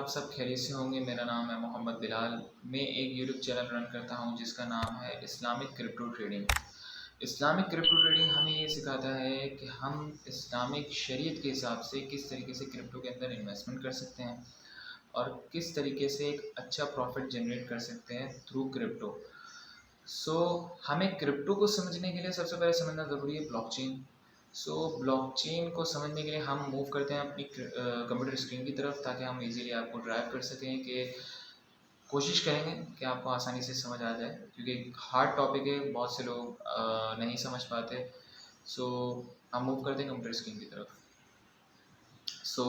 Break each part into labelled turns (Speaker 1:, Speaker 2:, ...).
Speaker 1: आप सब खैरियत से होंगे। मेरा नाम है मोहम्मद बिलाल। मैं एक यूट्यूब चैनल रन करता हूं जिसका नाम है Islamic crypto trading. Islamic crypto trading हमें ये सिखाता है कि हम इस्लामिक शरीयत के हिसाब से किस तरीके से क्रिप्टो के अंदर इन्वेस्टमेंट कर सकते हैं और किस तरीके से एक अच्छा प्रॉफिट जनरेट कर सकते हैं थ्रू क्रिप्टो। सो हमें क्रिप्टो को समझने के लिए सबसे पहले समझना ज़रूरी है ब्लॉकचेन। सो ब्लॉकचेन को समझने के लिए हम मूव करते हैं अपनी कंप्यूटर स्क्रीन की तरफ, ताकि हम इजीली आपको ड्राइव कर सकें। कि कोशिश करेंगे कि आपको आसानी से समझ आ जाए, क्योंकि हार्ड टॉपिक है, बहुत से लोग नहीं समझ पाते। सो हम मूव करते हैं कंप्यूटर स्क्रीन की तरफ। सो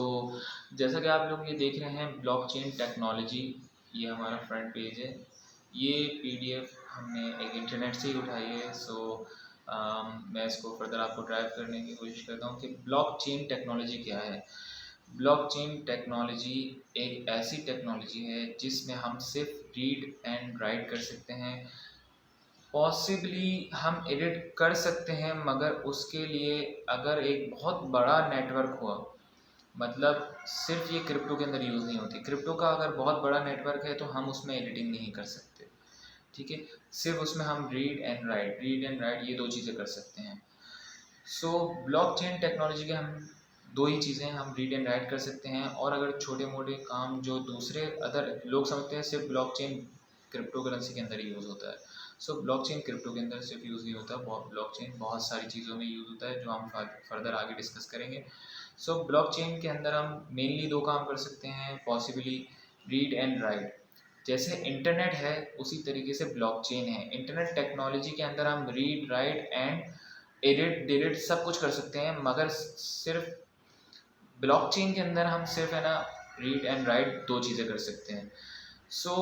Speaker 1: जैसा कि आप लोग ये देख रहे हैं ब्लॉकचेन टेक्नोलॉजी, ये हमारा फ्रंट पेज है। ये पीडीएफ हमने एक इंटरनेट से ही उठाई है। मैं इसको फर्दर आपको ड्राइव करने की कोशिश करता हूँ कि ब्लॉकचेन टेक्नोलॉजी क्या है। ब्लॉकचेन टेक्नोलॉजी एक ऐसी टेक्नोलॉजी है जिसमें हम सिर्फ रीड एंड राइट कर सकते हैं। पॉसिबली हम एडिट कर सकते हैं, मगर उसके लिए अगर एक बहुत बड़ा नेटवर्क हुआ, मतलब सिर्फ ये क्रिप्टो के अंदर यूज़ नहीं होती। क्रिप्टो का अगर बहुत बड़ा नेटवर्क है तो हम उसमें एडिटिंग नहीं कर सकते, ठीक है। सिर्फ उसमें हम रीड एंड राइट ये दो चीज़ें कर सकते हैं। सो ब्लॉकचेन टेक्नोलॉजी के हम दो ही चीज़ें हम रीड एंड राइट कर सकते हैं। और अगर छोटे मोटे काम जो दूसरे अदर लोग समझते हैं सिर्फ ब्लॉकचेन क्रिप्टो करेंसी के अंदर ही यूज़ होता है। सो ब्लॉकचेन क्रिप्टो के अंदर सिर्फ यूज़ नहीं होता, ब्लॉकचेन बहुत सारी चीज़ों में यूज़ होता है, जो हम फर्दर आगे डिस्कस करेंगे। सो ब्लॉकचेन के अंदर हम मेनली दो काम कर सकते हैं पॉसिबली, रीड एंड राइट। जैसे इंटरनेट है उसी तरीके से ब्लॉकचेन है। इंटरनेट टेक्नोलॉजी के अंदर हम read write and edit delete सब कुछ कर सकते हैं, मगर सिर्फ ब्लॉकचेन के अंदर हम सिर्फ है ना रीड एंड राइट दो चीज़ें कर सकते हैं। सो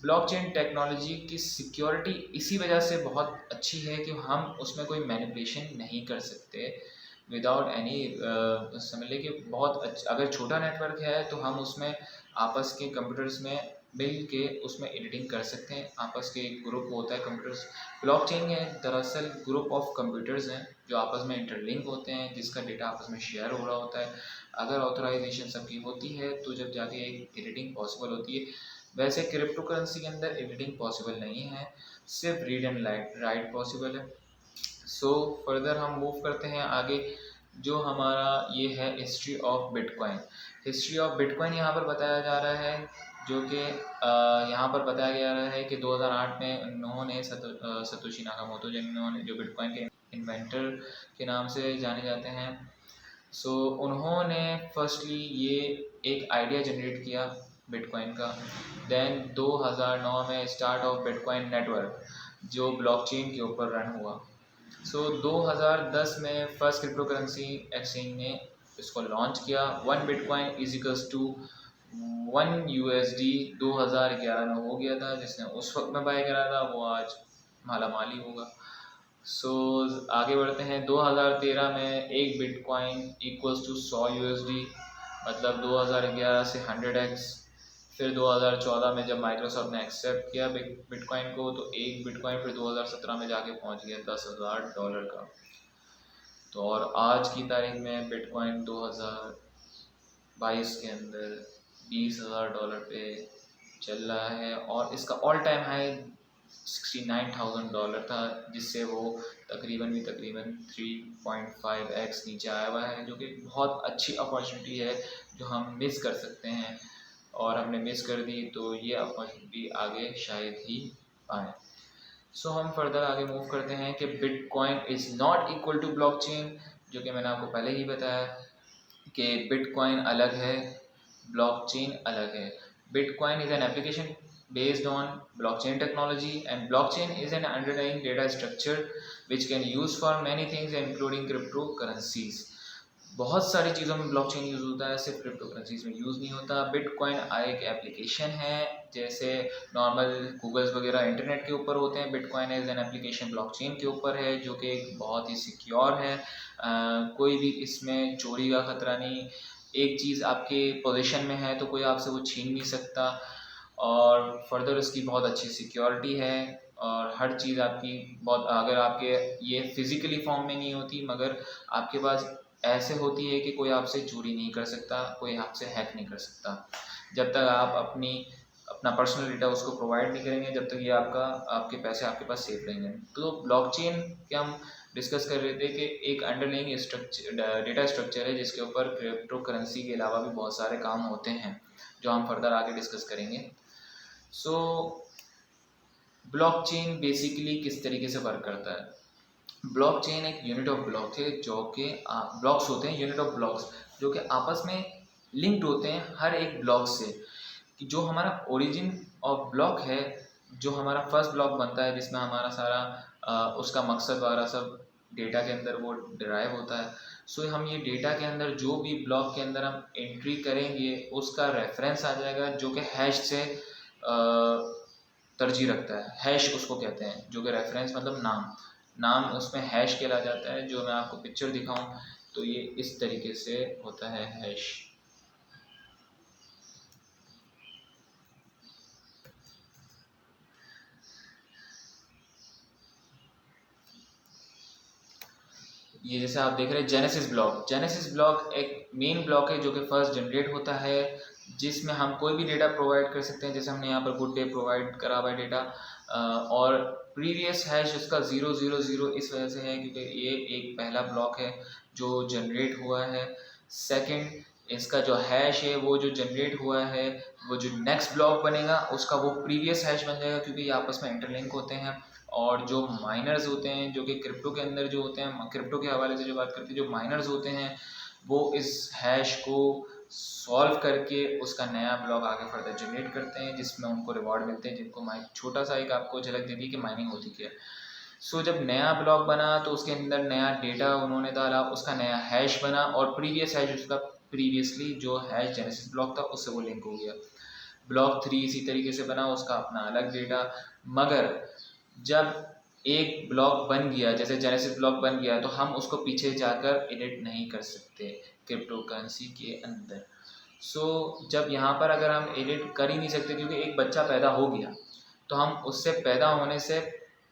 Speaker 1: ब्लॉकचेन टेक्नोलॉजी की सिक्योरिटी इसी वजह से बहुत अच्छी है कि हम उसमें कोई मैनिपुलेशन नहीं कर सकते विदाउट एनी। समझ लें कि बहुत अच्छा, अगर छोटा नेटवर्क है तो हम उसमें आपस के कंप्यूटर्स में मिल के उसमें एडिटिंग कर सकते हैं। आपस के एक ग्रुप होता है कंप्यूटर्स। ब्लॉकचेन में दरअसल ग्रुप ऑफ कंप्यूटर्स हैं जो आपस में इंटरलिंक होते हैं, जिसका डेटा आपस में शेयर हो रहा होता है। अगर ऑथराइजेशन सबकी होती है तो जब जाके एक एडिटिंग पॉसिबल होती है। वैसे क्रिप्टो करेंसी के अंदर एडिटिंग पॉसिबल नहीं है, सिर्फ रीड एंड राइट पॉसिबल है। सो फर्दर हम मूव करते हैं आगे। जो हमारा ये है history of bitcoin. History of bitcoin यहाँ पर बताया जा रहा है, जो कि यहाँ पर बताया जा रहा है कि 2008 में उन्होंने सतोशी नाकामोटो, जिन्होंने जो बिटकॉइन के इन्वेंटर के नाम से जाने जाते हैं। सो उन्होंने फर्स्टली ये एक आइडिया जनरेट किया बिटकॉइन का। देन 2009 में स्टार्ट ऑफ बिटकॉइन नेटवर्क, जो ब्लॉकचेन के ऊपर रन हुआ। सो 2010 में फर्स्ट क्रिप्टो करेंसी एक्सचेंज ने इसको लॉन्च किया। 1 bitcoin is equals to 1 USD 2011 में हो गया था। जिसने उस वक्त में बाय करा था वो आज माला माली होगा। सो आगे बढ़ते हैं। 2013 में 1 बिटकॉइन इक्वल्स टू 100 USD, मतलब 2011 से 100x। फिर 2014 में जब माइक्रोसॉफ्ट ने एक्सेप्ट किया बिटकॉइन को, तो 1 बिटकॉइन फिर 2017 में जाके पहुंच गया $10,000 का। तो और आज की तारीख में बिटकॉइन 2022 के अंदर $20,000 पे चल रहा है, और इसका ऑल टाइम हाई $69,000 था, जिससे वो तकरीबन 3.5x नीचे आया हुआ है, जो कि बहुत अच्छी अपॉर्चुनिटी है जो हम मिस कर सकते हैं। और हमने मिस कर दी तो ये अपॉर्चुनिटी आगे शायद ही आए। सो हम फर्दर आगे मूव करते हैं कि bitcoin is not equal to blockchain, जो कि मैंने आपको पहले ही बताया कि बिटकॉइन अलग है, ब्लॉकचेन अलग है। Bitcoin is an application based on blockchain technology, and blockchain is an underlying data structure which can use for many things including cryptocurrencies। बहुत सारी चीज़ों में ब्लॉकचेन यूज़ होता है, सिर्फ क्रिप्टो करेंसीज में यूज़ नहीं होता। बिटकॉइन एक एप्लीकेशन है, जैसे नॉर्मल गूगल्स वगैरह इंटरनेट के ऊपर होते हैं। Bitcoin as an application blockchain के ऊपर है, जो कि बहुत ही सिक्योर है। कोई भी इसमें चोरी का ख़तरा नहीं। एक चीज़ आपके पोजीशन में है तो कोई आपसे वो छीन नहीं सकता। और फर्दर उसकी बहुत अच्छी सिक्योरिटी है, और हर चीज़ आपकी बहुत, अगर आपके ये फिज़िकली फॉर्म में नहीं होती, मगर आपके पास ऐसे होती है कि कोई आपसे चोरी नहीं कर सकता, कोई आपसे हैक नहीं कर सकता। जब तक आप अपना पर्सनल डेटा उसको प्रोवाइड नहीं करेंगे, जब तक ये आपके पैसे आपके पास सेफ रहेंगे। तो ब्लॉकचेन के हम डिस्कस कर रहे थे कि एक अंडरलाइंग डेटा स्ट्रक्चर है जिसके ऊपर क्रिप्टो करेंसी के अलावा भी बहुत सारे काम होते हैं जो हम फर्दर आगे डिस्कस करेंगे। सो ब्लॉकचेन बेसिकली किस तरीके से वर्क करता है। ब्लॉकचेन एक यूनिट ऑफ ब्लॉक है जो कि ब्लॉक्स होते हैं, यूनिट ऑफ ब्लॉक्स जो कि आपस में लिंक्ड होते हैं हर एक ब्लॉक से। कि जो हमारा ओरिजिन ऑफ ब्लॉक है, जो हमारा फर्स्ट ब्लॉक बनता है जिसमें हमारा सारा उसका मकसद वगैरह सब डेटा के अंदर वो डिराइव होता है। सो हम ये डेटा के अंदर जो भी ब्लॉक के अंदर हम एंट्री करेंगे उसका रेफरेंस आ जाएगा जो कि हैश से तरजीह रखता है। हैश उसको कहते हैं, जो कि रेफरेंस मतलब नाम उसमें हैश कहला जाता है। जो मैं आपको पिक्चर दिखाऊं तो ये इस तरीके से होता है हैश। ये जैसे आप देख रहे हैं जेनेसिस ब्लॉक एक मेन ब्लॉक है जो कि फर्स्ट जनरेट होता है, जिसमें हम कोई भी डेटा प्रोवाइड कर सकते हैं। जैसे हमने यहाँ पर गुड डे प्रोवाइड करा हुआ है डेटा, और प्रीवियस हैश उसका 000 इस वजह से है क्योंकि ये एक पहला ब्लॉक है जो जनरेट हुआ है। सेकंड, इसका जो हैश है वो जो जनरेट हुआ है वो जो नेक्स्ट ब्लॉक बनेगा उसका वो प्रीवियस हैश बन जाएगा क्योंकि ये आपस में इंटरलिंक होते हैं। और जो माइनर्स होते हैं जो कि क्रिप्टो के अंदर जो होते हैं, क्रिप्टो के हवाले से जो बात करते हैं, जो माइनर्स होते हैं वो इस हैश को सॉल्व करके उसका नया ब्लॉक आगे फर्दर जनरेट करते हैं जिसमें उनको रिवॉर्ड मिलते हैं, जिनको छोटा सा एक आपको झलक दे दी कि माइनिंग होती क्या है। सो जब नया ब्लॉक बना तो उसके अंदर नया डेटा उन्होंने डाला, उसका नया हैश बना और प्रीवियस हैश उसका प्रीवियसली जो हैश जेनेसिस ब्लॉक था उससे वो लिंक हो गया। ब्लॉक 3 इसी तरीके से बना, उसका अपना अलग डेटा। मगर जब एक ब्लॉक बन गया, जैसे जेनेसिस ब्लॉक बन गया, तो हम उसको पीछे जाकर एडिट नहीं कर सकते क्रिप्टो करेंसी के अंदर। जब यहाँ पर अगर हम एडिट कर ही नहीं सकते क्योंकि एक बच्चा पैदा हो गया, तो हम उससे पैदा होने से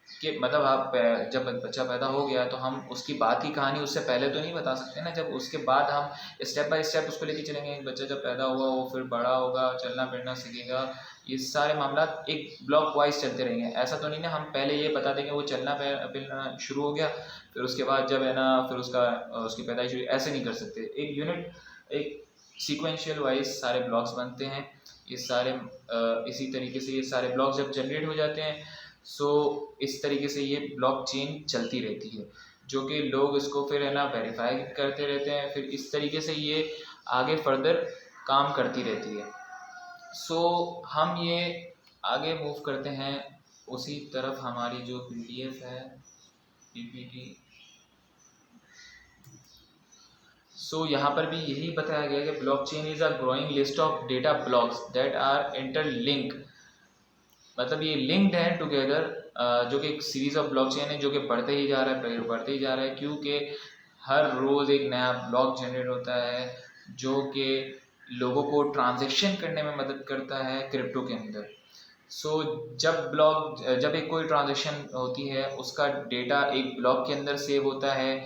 Speaker 1: कि मतलब जब बच्चा पैदा हो गया तो हम उसकी बात की कहानी उससे पहले तो नहीं बता सकते ना। जब उसके बाद हम स्टेप बाय स्टेप उसको लेके चलेंगे, एक बच्चा जब पैदा हुआ वो फिर बड़ा होगा, चलना फिरना सीखेगा, ये सारे मामला एक ब्लॉक वाइज चलते रहेंगे। ऐसा तो नहीं ना हम पहले ये बता देंगे वो चलना फिरना शुरू हो गया फिर उसके बाद जब है ना फिर उसकी पैदाइश हुई, ऐसे नहीं कर सकते। एक यूनिट एक सीक्वेंशियल वाइज सारे ब्लॉक्स बनते हैं। ये सारे इसी तरीके से ये सारे ब्लॉक्स जब जनरेट हो जाते हैं इस तरीके से ये ब्लॉक चेन चलती रहती है जो कि लोग इसको फिर है ना वेरीफाई करते रहते हैं। फिर इस तरीके से ये आगे फर्दर काम करती रहती है। हम ये आगे मूव करते हैं उसी तरफ। हमारी जो पीडीएफ है पीपीटी, यहाँ पर भी यही बताया गया कि blockchain is a growing list of data blocks that are interlink. मतलब ये लिंक्ड है टुगेदर, जो कि एक सीरीज ऑफ ब्लॉकचेन है जो कि बढ़ते ही जा रहा है क्योंकि हर रोज़ एक नया ब्लॉक जनरेट होता है जो कि लोगों को ट्रांजैक्शन करने में मदद करता है क्रिप्टो के अंदर। जब एक कोई ट्रांजैक्शन होती है उसका डेटा एक ब्लॉक के अंदर सेव होता है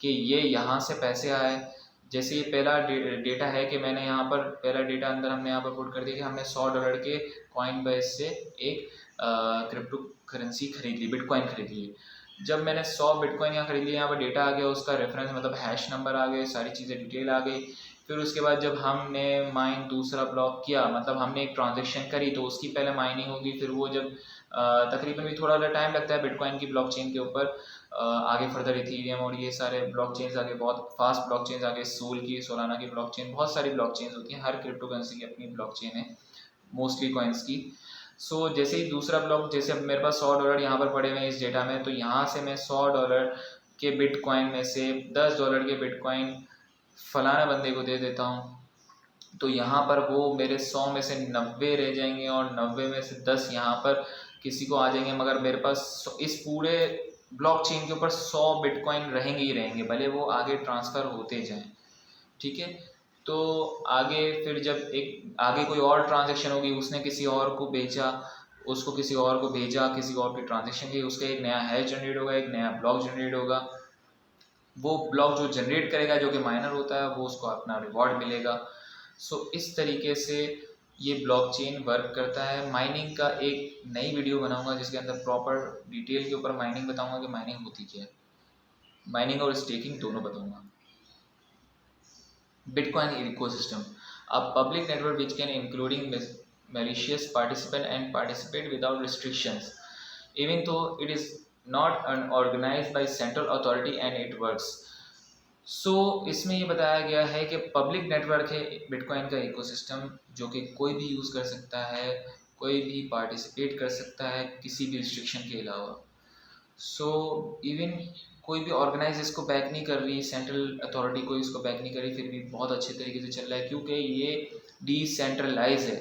Speaker 1: कि ये यहाँ से पैसे आए। जैसे ये पहला डेटा है कि मैंने यहाँ पर पहला डेटा अंदर हमने यहाँ पर पुट कर दिया कि हमने $100 के कॉइन बेस से एक क्रिप्टो करेंसी खरीद ली, बिटकॉइन खरीद ली। जब मैंने 100 बिटकॉइन यहाँ खरीद लिया, यहाँ पर डेटा आ गया, उसका रेफरेंस मतलब हैश नंबर आ गए, सारी चीज़ें डिटेल आ गई। फिर उसके बाद जब हमने माइन दूसरा ब्लॉक किया, मतलब हमने एक ट्रांजेक्शन करी तो उसकी पहले माइनिंग होगी। फिर वो जब तकरीबन भी थोड़ा टाइम लगता है बिटकॉइन की ब्लॉकचेन के ऊपर, आगे फर्दर इथीरियम और ये सारे ब्लॉकचेन्स आगे, बहुत फास्ट ब्लॉकचेन्स आगे, सोलाना की ब्लॉकचेन, बहुत सारी ब्लॉकचेन्स होती हैं। हर क्रिप्टो करेंसी की अपनी ब्लॉकचेन है, मोस्टली कॉइन्स की। जैसे ही दूसरा ब्लॉक, जैसे अब मेरे पास $100 यहाँ पर पड़े हुए हैं इस डेटा में, तो यहाँ से मैं $100 के बिटकॉइन में से $10 के बिटकॉइन फलाना बंदे को दे देता हूँ, तो यहाँ पर वो मेरे 100 में से 90 रह जाएंगे और 90 में से 10 यहाँ पर किसी को आ जाएंगे। मगर मेरे पास इस पूरे ब्लॉकचेन के ऊपर 100 बिटकॉइन रहेंगे ही रहेंगे, भले वो आगे ट्रांसफ़र होते जाएं। ठीक है, तो आगे फिर जब एक आगे कोई और ट्रांजैक्शन होगी, उसने किसी और को बेचा, उसको किसी और को भेजा, किसी और की ट्रांजैक्शन की, उसका एक नया हैश जनरेट होगा, एक नया ब्लॉक जनरेट होगा। वो ब्लॉक जो जनरेट करेगा जो कि माइनर होता है वो उसको अपना रिवॉर्ड मिलेगा। इस तरीके से ये ब्लॉकचेन वर्क करता है। माइनिंग का एक नई वीडियो बनाऊंगा जिसके अंदर प्रॉपर डिटेल के ऊपर माइनिंग बताऊंगा कि माइनिंग होती क्या है, माइनिंग और स्टेकिंग दोनों बताऊंगा। Bitcoin ecosystem, a public network which can including malicious participant and participate without restrictions, even though it is not organized by central authority and it works. इसमें ये बताया गया है कि पब्लिक नेटवर्क है बिटकॉइन का इकोसिस्टम, जो कि कोई भी यूज़ कर सकता है, कोई भी पार्टिसिपेट कर सकता है किसी भी रिस्ट्रिक्शन के अलावा। इवन कोई भी ऑर्गेनाइज इसको बैक नहीं कर रही, सेंट्रल अथॉरिटी कोई इसको बैक नहीं कर रही, फिर भी बहुत अच्छे तरीके से चल रहा है क्योंकि ये डिसेंट्रलाइज है।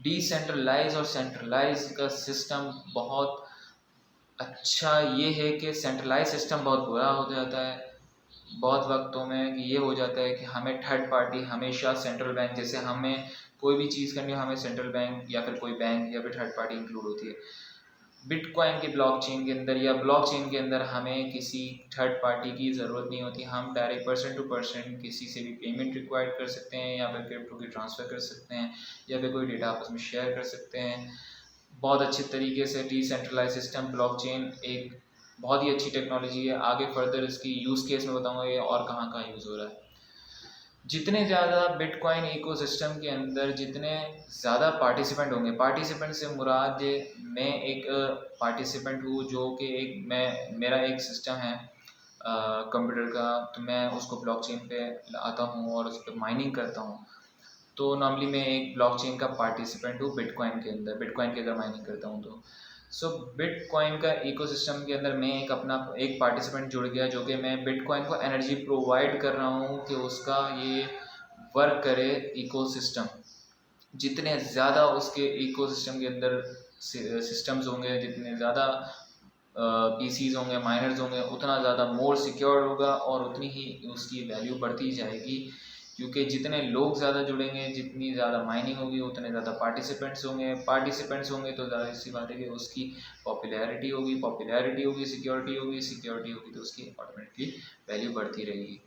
Speaker 1: डिसेंट्रलाइज और सेंट्रलाइज का सिस्टम बहुत अच्छा ये है कि सेंट्रलाइज सिस्टम बहुत बुरा हो जाता है बहुत वक्तों में। ये हो जाता है कि हमें थर्ड पार्टी हमेशा सेंट्रल बैंक, जैसे हमें कोई भी चीज़ करनी हो हमें सेंट्रल बैंक या फिर कोई बैंक या फिर थर्ड पार्टी इंक्लूड होती है। बिटकॉइन के ब्लॉकचेन के अंदर या ब्लॉकचेन के अंदर हमें किसी थर्ड पार्टी की ज़रूरत नहीं होती। हम डायरेक्ट पर्सन टू पर्सन किसी से भी पेमेंट रिक्वायर्ड कर सकते हैं या फिर क्रिप्टो की ट्रांसफ़र कर सकते हैं या फिर कोई डेटा आपस में शेयर कर सकते हैं बहुत अच्छे तरीके से। डिसेंट्रलाइज सिस्टम ब्लॉकचेन एक बहुत ही अच्छी टेक्नोलॉजी है। आगे फर्दर इसकी यूज़ केस में बताऊंगा ये और कहाँ कहाँ यूज़ हो रहा है। जितने ज़्यादा बिटकॉइन इकोसिस्टम के अंदर जितने ज़्यादा पार्टिसिपेंट होंगे, पार्टिसिपेंट से मुराद मैं एक पार्टिसिपेंट हूँ जो कि मेरा एक सिस्टम है कंप्यूटर का, तो मैं उसको ब्लॉकचेन पे आता हूँ और उस पर माइनिंग करता हूँ। तो नॉर्मली मैं एक ब्लॉकचेन का पार्टिसिपेंट हूँ बिटकॉइन के अंदर, बिटकॉइन के अंदर माइनिंग करता हूँ। तो बिटकॉइन का इकोसिस्टम के अंदर मैं एक पार्टिसिपेंट जुड़ गया जो कि मैं बिटकॉइन को एनर्जी प्रोवाइड कर रहा हूँ कि उसका ये वर्क करे इकोसिस्टम। जितने ज़्यादा उसके इकोसिस्टम के अंदर सिस्टम्स होंगे, जितने ज़्यादा पीसीज होंगे, माइनर्स होंगे, उतना ज़्यादा मोर सिक्योर होगा और उतनी ही उसकी वैल्यू बढ़ती जाएगी क्योंकि जितने लोग ज़्यादा जुड़ेंगे, जितनी ज़्यादा माइनिंग होगी, उतने ज़्यादा पार्टिसिपेंट्स होंगे तो ज़्यादा सी बात है कि उसकी पॉपुलैरिटी होगी, सिक्योरिटी होगी तो उसकी ऑटोमेटिकली वैल्यू बढ़ती रहेगी।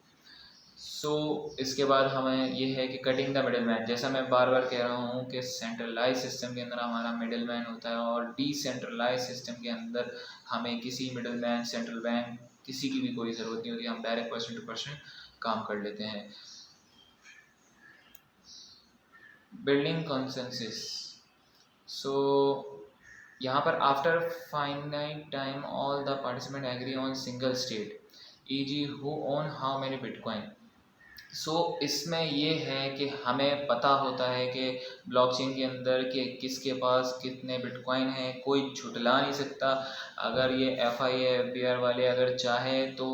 Speaker 1: इसके बाद हमें ये है कि कटिंग द मिडल मैन, जैसा मैं बार बार कह रहा हूँ कि सेंट्रलाइज सिस्टम के अंदर हमारा मिडल मैन होता है और डिसेंट्रलाइज सिस्टम के अंदर हमें किसी मिडल मैन, सेंट्रल बैंक, किसी की भी कोई ज़रूरत नहीं होती, हम डायरेक्ट पर्सन टू पर्सन काम कर लेते हैं। बिल्डिंग कंसेंसस, यहाँ पर after finite time all the participant agree on single state e g. Who own how many bitcoin. इसमें ये है कि हमें पता होता है कि ब्लॉकचेन के अंदर कि किसके पास कितने बिटकॉइन हैं, कोई झुटला नहीं सकता। अगर ये FIA FBR वाले अगर चाहे तो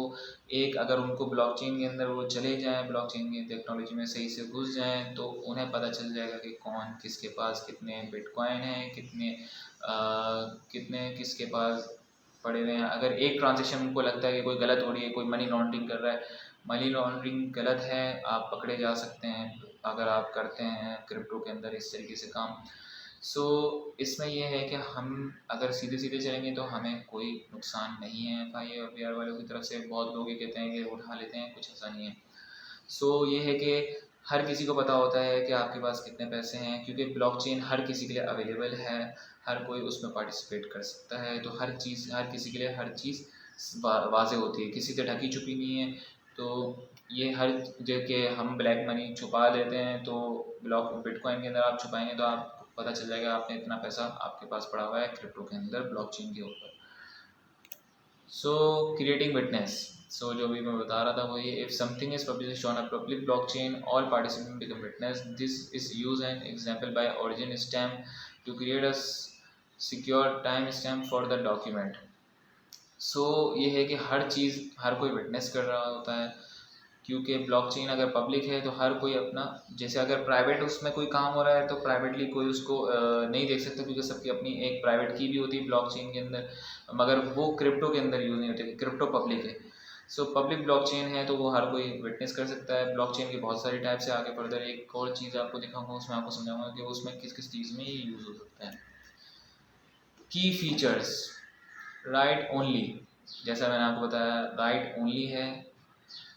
Speaker 1: अगर उनको ब्लॉकचेन के अंदर वो चले जाएं, ब्लॉकचेन की टेक्नोलॉजी में सही से घुस जाएं तो उन्हें पता चल जाएगा कि कौन किसके पास कितने बिटकॉइन हैं, कितने किसके पास पड़े हुए हैं। अगर एक ट्रांजेक्शन उनको लगता है कि कोई गलत हो रही है, कोई मनी लॉन्ड्रिंग कर रहा है, मनी लॉन्ड्रिंग गलत है, आप पकड़े जा सकते हैं अगर आप करते हैं क्रिप्टो के अंदर इस तरीके से काम। इसमें यह है कि हम अगर सीधे सीधे चलेंगे तो हमें कोई नुकसान नहीं है। FIA और FBR वालों की तरफ से बहुत लोग ये कहते हैं कि उठा लेते हैं, कुछ ऐसा नहीं है। ये है कि हर किसी को पता होता है कि आपके पास कितने पैसे हैं क्योंकि ब्लॉकचेन हर किसी के लिए अवेलेबल है, हर कोई उसमें पार्टिसिपेट कर सकता है। तो हर किसी के लिए हर चीज़ वाज़ेह होती है, किसी से ढकी छुपी नहीं है। तो ये हर जगह हम ब्लैक मनी छुपा लेते हैं तो बिटकॉइन के अंदर आप छुपाएंगे तो आपको पता चल जाएगा आपने इतना पैसा आपके पास पड़ा हुआ है क्रिप्टो के अंदर ब्लॉकचेन के ऊपर। क्रिएटिंग विटनेस, जो भी मैं बता रहा था वो ये, if something is published on a public blockchain all participant become witness, this is use an example by origin stamp to create a secure time stamp for the document. ये है कि हर चीज़ हर कोई विटनेस कर रहा होता है क्योंकि ब्लॉकचेन अगर पब्लिक है तो हर कोई अपना, जैसे अगर प्राइवेट उसमें कोई काम हो रहा है तो प्राइवेटली कोई उसको नहीं देख सकता क्योंकि सबकी अपनी एक प्राइवेट की भी होती है ब्लॉकचेन के अंदर, मगर वो क्रिप्टो के अंदर यूज़ नहीं होती, क्रिप्टो पब्लिक है। पब्लिक ब्लॉकचेन है तो वो हर कोई विटनेस कर सकता है। ब्लॉकचेन की बहुत सारी टाइप्स है, आगे फर्दर एक और चीज़ आपको दिखाऊंगा, उसमें आपको समझाऊंगा कि उसमें किस किस चीज़ में ये यूज़ हो सकता है। की फीचर्स, राइट ओनली, जैसा मैंने आपको बताया राइट ओनली है,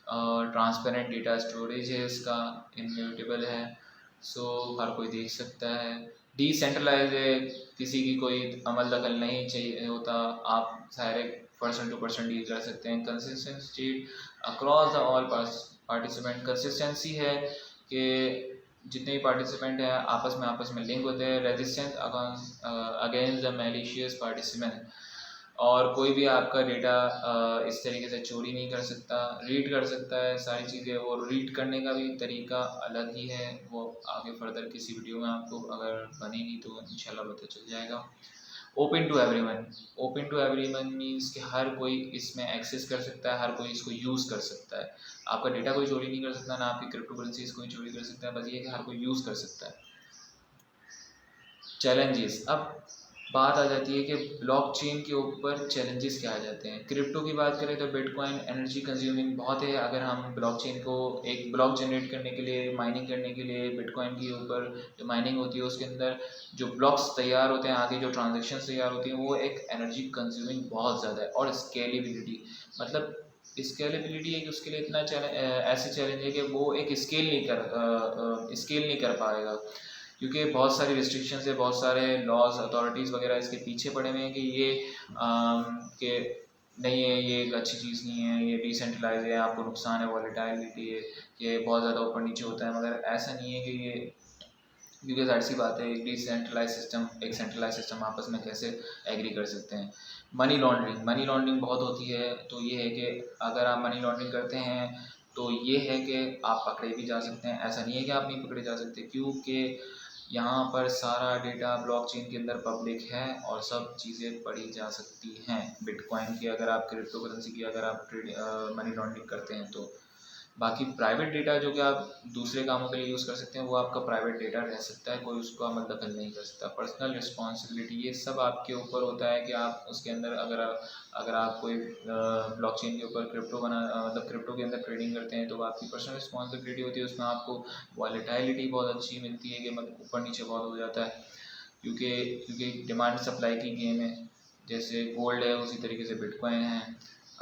Speaker 1: ट्रांसपेरेंट डेटा स्टोरेज है, इसका इम्यूटेबल है। सो हर कोई देख सकता है। डिसेंट्रलाइज है, किसी की कोई अमल दखल नहीं चाहिए होता, आप direct person to person deal कर सकते हैं। Consistency across the all participant, consistency है कि जितने भी पार्टिसिपेंट हैं आपस में लिंक होते हैं। Resistance against the malicious participant, और कोई भी आपका डेटा इस तरीके से चोरी नहीं कर सकता, रीड कर सकता है सारी चीज़ें। और रीड करने का भी तरीका अलग ही है, वो आगे फर्दर किसी वीडियो में आपको अगर बनेगी तो इंशाल्लाह पता चल जाएगा। Open to everyone, open to everyone means कि हर कोई इसमें एक्सेस कर सकता है, हर कोई इसको यूज़ कर सकता है। आपका डेटा कोई चोरी नहीं कर सकता, ना आपकी क्रिप्टो करेंसीज कोई चोरी कर सकता है, बस ये कि हर कोई यूज़ कर सकता है। चैलेंजेस, अब बात आ जाती है कि ब्लॉकचेन के ऊपर चैलेंजेस क्या आ जाते हैं। क्रिप्टो की बात करें तो बिटकॉइन एनर्जी कंज्यूमिंग बहुत है। अगर हम ब्लॉकचेन को एक ब्लॉक जनरेट करने के लिए, माइनिंग करने के लिए, बिटकॉइन के ऊपर जो माइनिंग होती है उसके अंदर जो ब्लॉक्स तैयार होते हैं, आगे जो ट्रांजेक्शन तैयार होती हैं, वो एक एनर्जी कंज्यूमिंग बहुत ज़्यादा है। और स्केलेबिलिटी, मतलब स्केलेबिलिटी है कि उसके लिए इतना ऐसे चैलेंज है कि वो एक स्केल नहीं कर पाएगा, क्योंकि बहुत सारी रिस्ट्रिक्शंस है, बहुत सारे लॉज अथॉरिटीज़ वगैरह इसके पीछे पड़े हुए हैं कि ये कि नहीं है, ये एक अच्छी चीज़ नहीं है, ये डिसेंट्रलाइज है, आपको नुकसान है, वॉलेटिलिटी है, ये बहुत ज़्यादा ऊपर नीचे होता है। मगर ऐसा नहीं है कि ये, क्योंकि जाहिर सी बात है एक डिसेंट्रलाइज सिस्टम एक सेंट्रलाइज सिस्टम आपस में कैसे एग्री कर सकते हैं। मनी लॉन्ड्रिंग, मनी लॉन्ड्रिंग बहुत होती है। तो ये है कि अगर आप मनी लॉन्ड्रिंग करते हैं तो ये है कि आप पकड़े भी जा सकते हैं। ऐसा नहीं है कि आप नहीं पकड़े जा सकते, क्योंकि यहाँ पर सारा डेटा ब्लॉकचेन के अंदर पब्लिक है और सब चीज़ें पढ़ी जा सकती हैं। बिटकॉइन की अगर आप, क्रिप्टो करेंसी की अगर आप मनी लॉन्ड्रिंग करते हैं तो। बाकी प्राइवेट डेटा जो कि आप दूसरे कामों के लिए यूज़ कर सकते हैं, वो आपका प्राइवेट डेटा रह सकता है, कोई उसको अमल दखल नहीं कर सकता। पर्सनल रिस्पॉन्सिबिलिटी, ये सब आपके ऊपर होता है कि आप उसके अंदर अगर आप कोई ब्लॉकचेन के ऊपर मतलब क्रिप्टो के अंदर ट्रेडिंग करते हैं तो आपकी पर्सनल रिस्पॉन्सिबिलिटी होती है। उसमें आपको वॉलेटिलिटी बहुत अच्छी मिलती है कि मतलब ऊपर नीचे बहुत हो जाता है, क्योंकि क्योंकि डिमांड सप्लाई की गेम है। जैसे गोल्ड है उसी तरीके से बिटकॉइन है।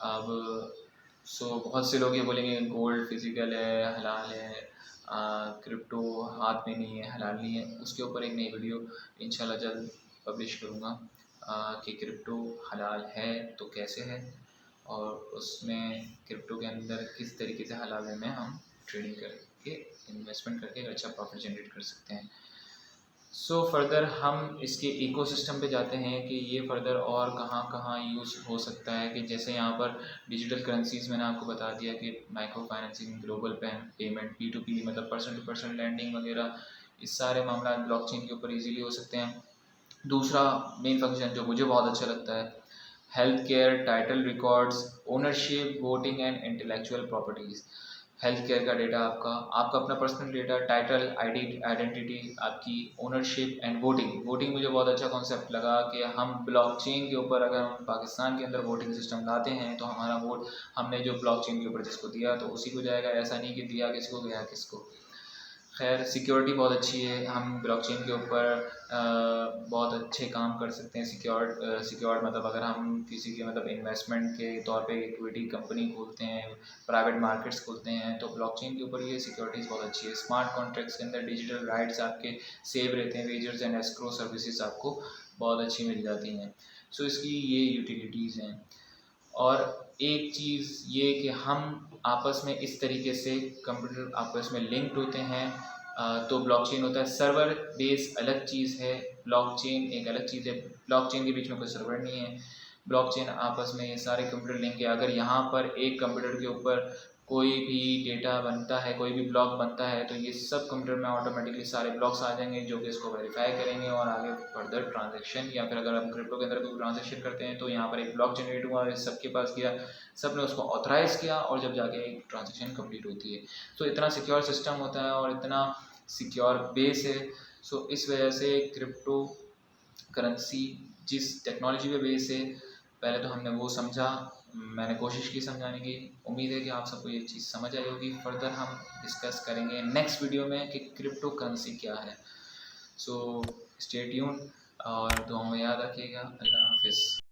Speaker 1: अब बहुत से लोग ये बोलेंगे गोल्ड फिजिकल है, हलाल है, क्रिप्टो हाथ में नहीं है, हलाल नहीं है। उसके ऊपर एक नई वीडियो इंशाल्लाह जल्द पब्लिश करूँगा कि क्रिप्टो हलाल है तो कैसे है, और उसमें क्रिप्टो के अंदर किस तरीके से हलाल में हम ट्रेडिंग करके, इन्वेस्टमेंट करके एक अच्छा प्रॉफिट जनरेट कर सकते हैं। फर्दर हम इसके इकोसिस्टम पे जाते हैं कि ये फर्दर और कहाँ कहाँ यूज़ हो सकता है। कि जैसे यहाँ पर डिजिटल करेंसीज़ मैंने आपको बता दिया कि micro financing, global payment, P2P मतलब पर्सन टू पर्सन लैंडिंग वगैरह, इस सारे मामला ब्लॉकचेन के ऊपर इजीली हो सकते हैं। दूसरा मेन फंक्शन जो मुझे बहुत अच्छा लगता है, health care, title records, ownership, voting and intellectual properties. Health care का डेटा, आपका अपना पर्सनल डेटा, टाइटल, आइडेंटिटी, आपकी ओनरशिप एंड वोटिंग। वोटिंग मुझे बहुत अच्छा कॉन्सेप्ट लगा कि हम ब्लॉकचेन के ऊपर अगर हम पाकिस्तान के अंदर वोटिंग सिस्टम लाते हैं तो हमारा वोट हमने जो ब्लॉकचेन के ऊपर जिसको दिया तो उसी को जाएगा, ऐसा नहीं कि दिया किसको गया किसको। खैर सिक्योरिटी बहुत अच्छी है, हम ब्लॉकचेन के ऊपर बहुत अच्छे काम कर सकते हैं। सिक्योर्ड मतलब अगर हम किसी के मतलब इन्वेस्टमेंट के तौर पे इक्विटी कंपनी खोलते हैं, प्राइवेट मार्केट्स खोलते हैं, तो ब्लॉकचेन के ऊपर ये सिक्योरिटीज़ बहुत अच्छी है। स्मार्ट कॉन्ट्रैक्ट्स के अंदर डिजिटल राइट्स आपके सेव रहते हैं, वेजर्स एंड एस्क्रो सर्विसेज आपको बहुत अच्छी मिल जाती हैं। इसकी ये यूटिलिटीज़ हैं। और एक चीज़ ये कि हम आपस में इस तरीके से कंप्यूटर आपस में लिंक्ड होते हैं, तो ब्लॉकचेन होता है। सर्वर बेस अलग चीज़ है, ब्लॉकचेन एक अलग चीज़ है। ब्लॉकचेन के बीच में कोई सर्वर नहीं है, ब्लॉकचेन आपस में ये सारे कंप्यूटर लिंक है। अगर यहाँ पर एक कंप्यूटर के ऊपर कोई भी डेटा बनता है, कोई भी ब्लॉक बनता है, तो ये सब कंप्यूटर में ऑटोमेटिकली सारे ब्लॉक्स आ जाएंगे जो कि इसको वेरीफाई करेंगे और आगे फर्दर ट्रांजैक्शन, या फिर अगर हम क्रिप्टो के अंदर कोई ट्रांजैक्शन करते हैं तो यहाँ पर एक ब्लॉक जनरेट हुआ, सबके पास गया, सब ने उसको ऑथराइज़ किया और जब जाके एक ट्रांजैक्शन कंप्लीट होती है। इतना सिक्योर सिस्टम होता है और इतना सिक्योर बेस है। इस वजह से क्रिप्टो करेंसी जिस टेक्नोलॉजी पे बेस है, पहले तो हमने वो समझा, मैंने कोशिश की समझाने की। उम्मीद है कि आप सबको ये चीज़ समझ आई होगी। फर्दर हम डिस्कस करेंगे नेक्स्ट वीडियो में कि क्रिप्टो करेंसी क्या है। स्टे ट्यून और दुआओं में याद रखिएगा। अल्लाह हाफिज़।